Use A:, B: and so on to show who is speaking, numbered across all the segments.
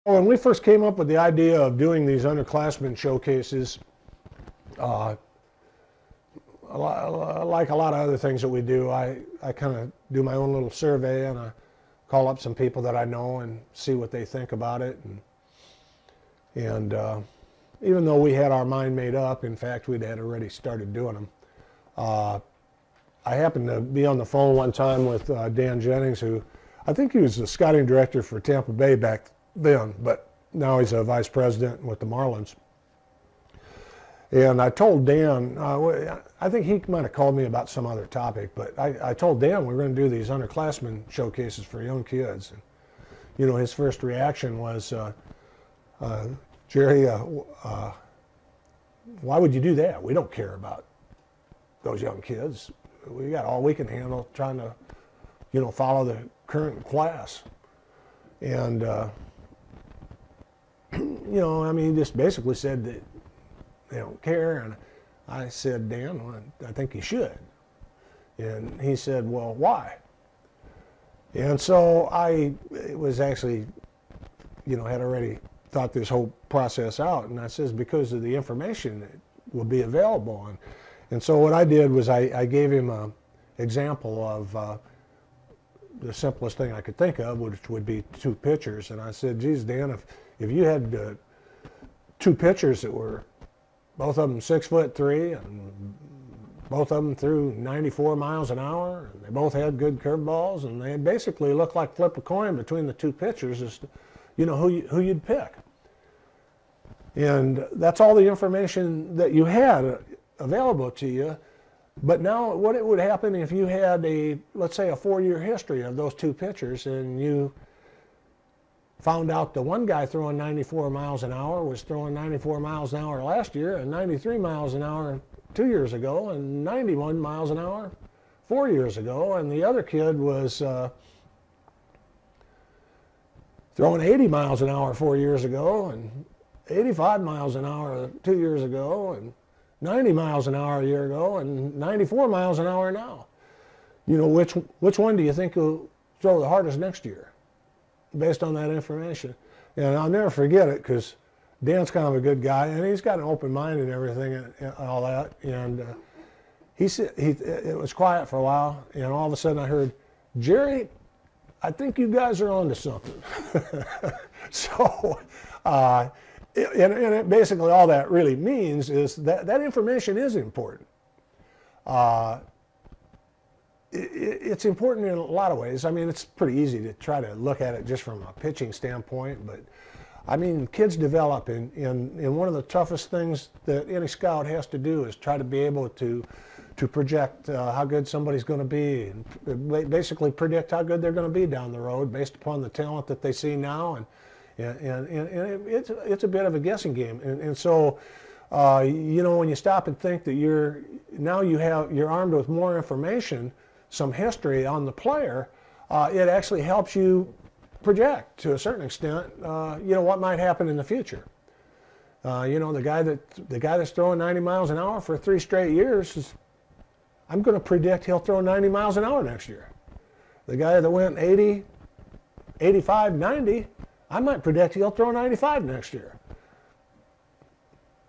A: When we first came up with the idea of doing these underclassmen showcases, uh, like a lot of other things that we do, I kind of do my own little survey, and I call up some people that I know and see what they think about it. And even though we had our mind made up, in fact, we'd had already started doing them. I happened to be on the phone one time with Dan Jennings, who I think he was the scouting director for Tampa Bay back then, but now he's a vice president with the Marlins. And I told Dan, I think he might have called me about some other topic, but I told Dan we're going to do these underclassmen showcases for young kids. And, you know, his first reaction was, Jerry, why would you do that? We don't care about those young kids. We got all we can handle trying to, you know, follow the current class. And, you know, I mean, he just basically said that they don't care. And I said, Dan, well, I think you should. And he said, well, why? And so I was actually, you know, had already thought this whole process out. And I says, because of the information that will be available. And so what I did was I gave him an example of the simplest thing I could think of, which would be two pitchers. And I said, geez, Dan, if you had two pitchers that were both of them 6'3", and both of them threw 94 miles an hour, and they both had good curveballs, and they basically looked like flip a coin between the two pitchers as to, you know, who you'd pick. And that's all the information that you had available to you. But now what would happen if you had let's say a 4-year history of those two pitchers, and you found out the one guy throwing 94 miles an hour was throwing 94 miles an hour last year, and 93 miles an hour 2 years ago, and 91 miles an hour 4 years ago, and the other kid was throwing 80 miles an hour 4 years ago, and 85 miles an hour 2 years ago, and 90 miles an hour a year ago, and 94 miles an hour now. You know, which one do you think will throw the hardest next year, based on that information? And I'll never forget it, because Dan's kind of a good guy, and he's got an open mind and everything and all that. And he said, it was quiet for a while, and all of a sudden I heard, Jerry, I think you guys are onto something. So, and basically all that really means is that information is important. It's important in a lot of ways. I mean, it's pretty easy to try to look at it just from a pitching standpoint, but I mean, kids develop, and one of the toughest things that any scout has to do is try to be able to project how good somebody's going to be, and basically predict how good they're going to be down the road based upon the talent that they see now. And it's a bit of a guessing game. And so, you know, when you stop and think that you're armed with more information, some history on the player, it actually helps you project to a certain extent, you know, what might happen in the future. You know, the guy that's throwing 90 miles an hour for 3 straight years, I'm going to predict he'll throw 90 miles an hour next year. The guy that went 80, 85, 90, I might predict he'll throw 95 next year.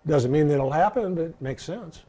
A: Doesn't mean that it'll happen, but it makes sense.